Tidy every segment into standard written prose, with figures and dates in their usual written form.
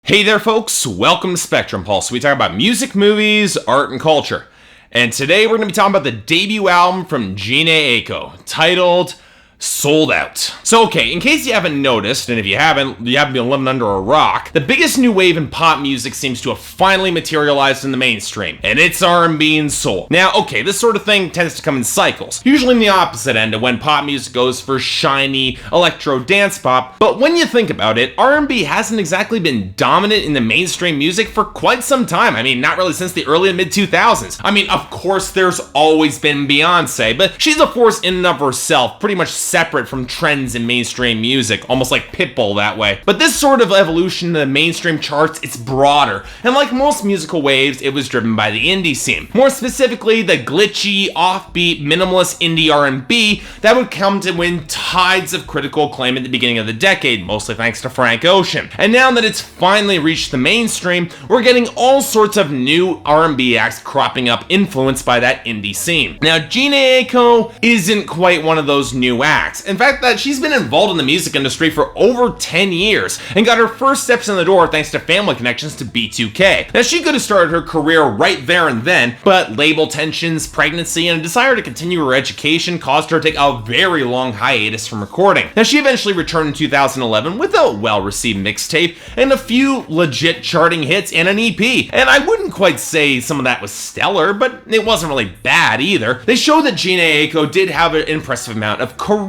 Hey there folks, welcome to Spectrum Pulse. We talk about music, movies, art, and culture. And today we're going to be talking about the debut album from Jhené Aiko, titled Sold Out. So okay, in case you haven't noticed, and if you haven't been living under a rock, the biggest new wave in pop music seems to have finally materialized in the mainstream, and it's R&B and soul. Now, okay, this sort of thing tends to come in cycles, usually in the opposite end of when pop music goes for shiny electro dance pop, but when you think about it, R&B hasn't exactly been dominant in the mainstream music for quite some time. I mean, not really since the early and mid-2000s. I mean, of course, there's always been Beyonce, but she's a force in and of herself, pretty much separate from trends in mainstream music, almost like Pitbull that way. But this sort of evolution to the mainstream charts, it's broader, and like most musical waves, it was driven by the indie scene. More specifically, the glitchy, offbeat, minimalist indie R&B that would come to win tides of critical acclaim at the beginning of the decade, mostly thanks to Frank Ocean. And now that it's finally reached the mainstream, we're getting all sorts of new R&B acts cropping up influenced by that indie scene. Now, Jhené Aiko isn't quite one of those new acts. In fact, that she's been involved in the music industry for over 10 years and got her first steps in the door thanks to family connections to B2K. Now, she could have started her career right there and then, but label tensions, pregnancy, and a desire to continue her education caused her to take a very long hiatus from recording. Now, she eventually returned in 2011 with a well-received mixtape and a few legit charting hits and an EP. And I wouldn't quite say some of that was stellar, but it wasn't really bad either. They showed that Jhené Aiko did have an impressive amount of charisma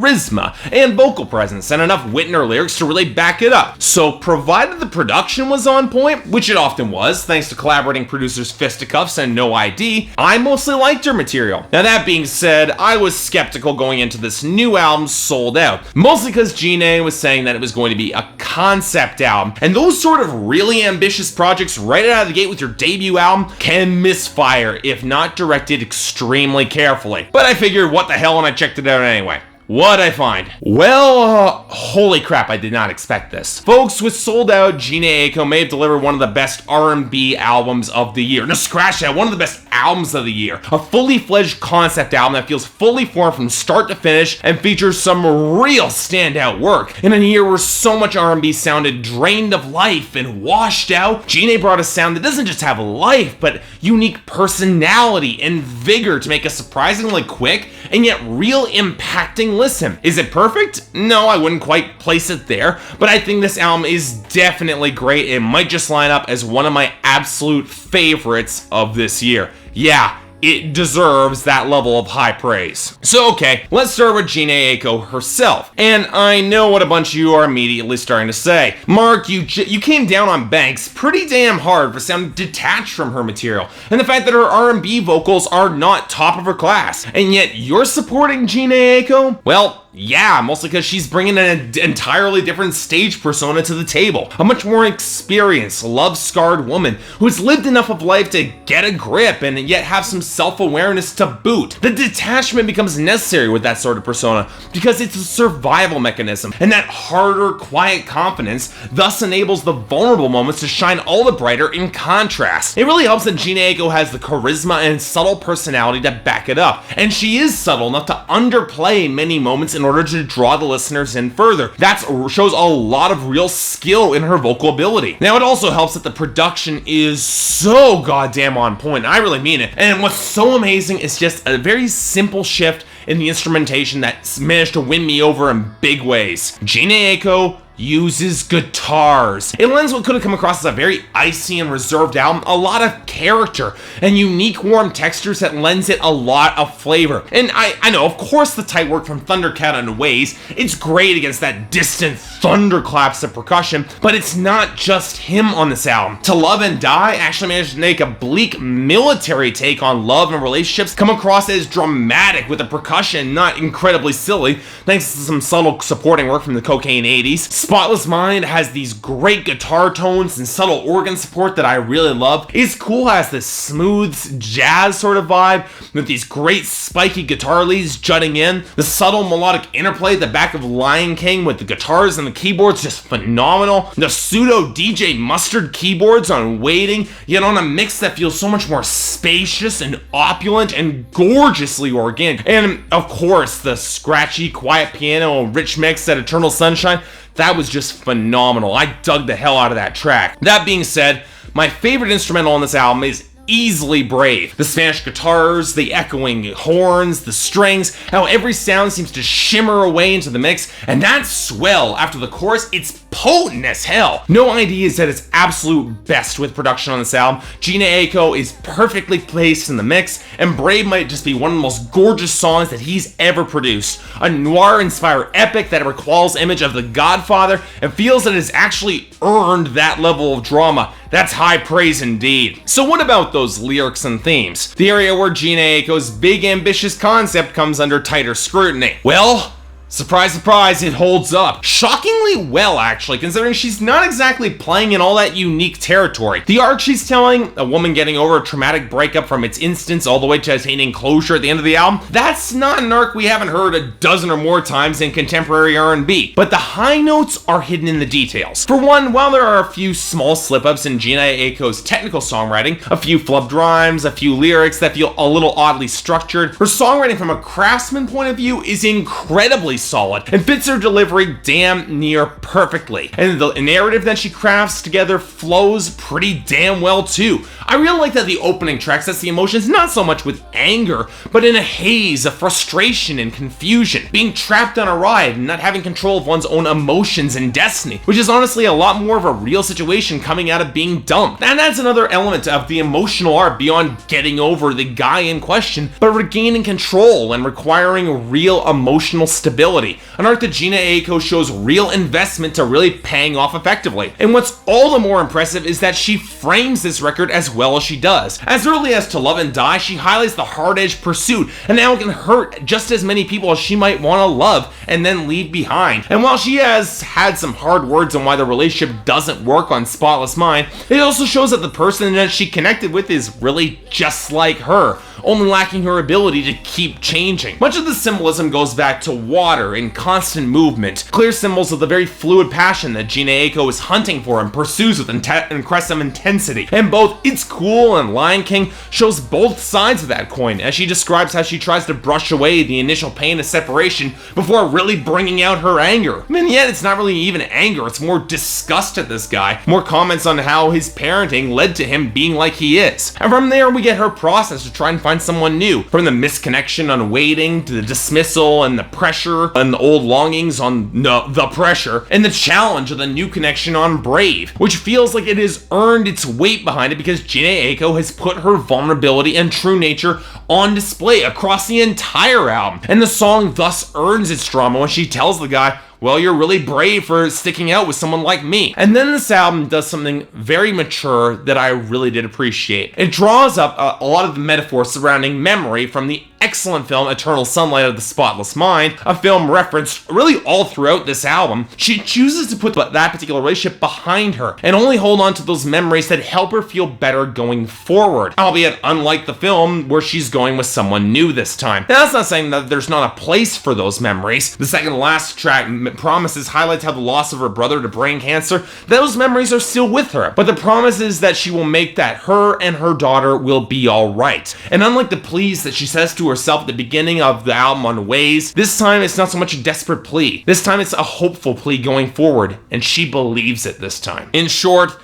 and vocal presence and enough wit in her lyrics to really back it up. So provided the production was on point, which it often was thanks to collaborating producers Fisticuffs and No ID, I mostly liked her material. Now that being said, I was skeptical going into this new album Sold Out, mostly because Jhené was saying that it was going to be a concept album, and those sort of really ambitious projects right out of the gate with your debut album can misfire if not directed extremely carefully. But I figured what the hell, and I checked it out anyway. What'd I find? Well, holy crap, I did not expect this. Folks, with Sold Out, Jhené Aiko may have delivered one of the best R&B albums of the year. No, scratch that, one of the best albums of the year. A fully fledged concept album that feels fully formed from start to finish and features some real standout work. In a year where so much R&B sounded drained of life and washed out, Jhené brought a sound that doesn't just have life, but unique personality and vigor to make a surprisingly quick and yet real impacting listen. Is it perfect? No, I wouldn't quite place it there, but I think this album is definitely great. It might just line up as one of my absolute favorites of this year. Yeah, it deserves that level of high praise. So okay, let's start with Jhené Aiko herself. And I know what a bunch of you are immediately starting to say. Mark, you came down on Banks pretty damn hard for sounding detached from her material, and the fact that her R&B vocals are not top of her class. And yet you're supporting Jhené Aiko? Well, yeah, mostly because she's bringing an entirely different stage persona to the table. A much more experienced, love-scarred woman who has lived enough of life to get a grip and yet have some self-awareness to boot. The detachment becomes necessary with that sort of persona because it's a survival mechanism, and that harder, quiet confidence thus enables the vulnerable moments to shine all the brighter in contrast. It really helps that Jhené Aiko has the charisma and subtle personality to back it up, and she is subtle enough to underplay many moments in order to draw the listeners in further. That shows a lot of real skill in her vocal ability. Now, it also helps that the production is so goddamn on point. I really mean it. And what's so amazing is just a very simple shift in the instrumentation that's managed to win me over in big ways. Jhené Aiko uses guitars. It lends what could have come across as a very icy and reserved album a lot of character and unique warm textures that lends it a lot of flavor. And I know, of course, the tight work from Thundercat and Waze, it's great against that distant thunderclaps of percussion, but it's not just him on this album. To Love and Die actually managed to make a bleak military take on love and relationships come across as dramatic with the percussion not incredibly silly, thanks to some subtle supporting work from the Cocaine 80s. Spotless Mind has these great guitar tones and subtle organ support that I really love. It's Cool has this smooth jazz sort of vibe with these great spiky guitar leads jutting in. The subtle melodic interplay at the back of Lion King with the guitars and the keyboards just phenomenal. The pseudo DJ Mustard keyboards on Waiting, yet on a mix that feels so much more spacious and opulent and gorgeously organic. And of course, the scratchy, quiet piano rich mix at Eternal Sunshine That was just phenomenal. I dug the hell out of that track. That being said, my favorite instrumental on this album is easily Brave. The Spanish guitars, the echoing horns, the strings, how every sound seems to shimmer away into the mix, and that swell after the chorus, it's potent as hell. No Idea is at its absolute best with production on this album. Jhené Aiko is perfectly placed in the mix, and Brave might just be one of the most gorgeous songs that he's ever produced. A noir-inspired epic that recalls the image of The Godfather and feels that it's actually earned that level of drama. That's high praise indeed. So what about those lyrics and themes? The area where Jhené Aiko's big ambitious concept comes under tighter scrutiny. Well, surprise, surprise, it holds up. Shockingly well, actually, considering she's not exactly playing in all that unique territory. The arc she's telling, a woman getting over a traumatic breakup from its instance all the way to attaining closure at the end of the album, that's not an arc we haven't heard a dozen or more times in contemporary R&B. But the high notes are hidden in the details. For one, while there are a few small slip-ups in Jhené Aiko's technical songwriting, a few flubbed rhymes, a few lyrics that feel a little oddly structured, her songwriting from a craftsman point of view is incredibly solid and fits her delivery damn near perfectly. And the narrative that she crafts together flows pretty damn well too. I really like that the opening track sets the emotions not so much with anger, but in a haze of frustration and confusion, being trapped on a ride and not having control of one's own emotions and destiny, which is honestly a lot more of a real situation coming out of being dumped. And that's another element of the emotional arc beyond getting over the guy in question, but regaining control and requiring real emotional stability. An arc that Jhené Aiko shows real investment to really paying off effectively. And what's all the more impressive is that she frames this record as well as she does. As early as To Love and Die, she highlights the hard-edged pursuit and how it can hurt just as many people as she might want to love and then leave behind. And while she has had some hard words on why the relationship doesn't work on Spotless Mind, it also shows that the person that she connected with is really just like her, only lacking her ability to keep changing. Much of the symbolism goes back to water and constant movement, clear symbols of the very fluid passion that Jhené Aiko is hunting for and pursues with incredible intensity. And both It's Cool and Lion King shows both sides of that coin, as she describes how she tries to brush away the initial pain of separation before really bringing out her anger. And yet it's not really even anger, it's more disgust at this guy, more comments on how his parenting led to him being like he is. And from there we get her process to try and find someone new, from the misconnection on Waiting to the dismissal and the pressure and the old longings on The Pressure, and the challenge of the new connection on Brave, which feels like it has earned its weight behind it because Jhené Aiko has put her vulnerability and true nature on display across the entire album, and the song thus earns its drama when she tells the guy, well, you're really brave for sticking out with someone like me. And then this album does something very mature that I really did appreciate. It draws up a lot of the metaphors surrounding memory from the excellent film Eternal Sunlight of the Spotless Mind, a film referenced really all throughout this album. She chooses to put that particular relationship behind her and only hold on to those memories that help her feel better going forward, albeit unlike the film where she's going with someone new this time. Now, that's not saying that there's not a place for those memories. The second to last track, Promises, highlights how the loss of her brother to brain cancer, those memories are still with her, but the promise is that she will make that her and her daughter will be alright. And unlike the pleas that she says to herself at the beginning of the album on Ways, this time it's not so much a desperate plea. This time it's a hopeful plea going forward, and she believes it this time. In short,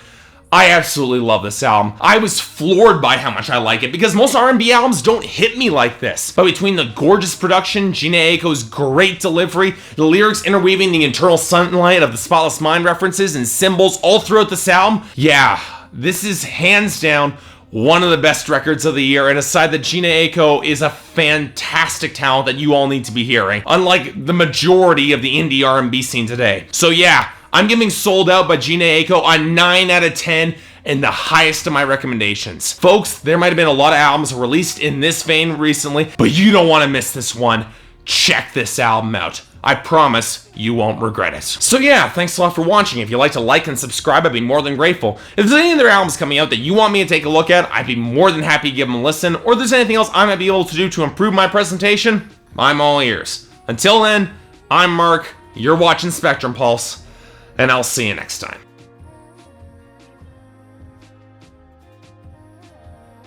I absolutely love this album. I was floored by how much I like it because most R&B albums don't hit me like this. But between the gorgeous production, Jhené Aiko's great delivery, the lyrics interweaving the Eternal Sunlight of the Spotless Mind references and symbols all throughout this album, yeah, this is hands down one of the best records of the year, and aside that Jhené Aiko is a fantastic talent that you all need to be hearing, unlike the majority of the indie R&B scene today. So yeah, I'm giving Sold Out by Jhené Aiko a 9 out of 10 and the highest of my recommendations. Folks, there might have been a lot of albums released in this vein recently, but you don't want to miss this one. Check this album out. I promise you won't regret it. So yeah, thanks a lot for watching. If you'd like to like and subscribe, I'd be more than grateful. If there's any other albums coming out that you want me to take a look at, I'd be more than happy to give them a listen. Or if there's anything else I might be able to do to improve my presentation, I'm all ears. Until then, I'm Mark, you're watching Spectrum Pulse, and I'll see you next time.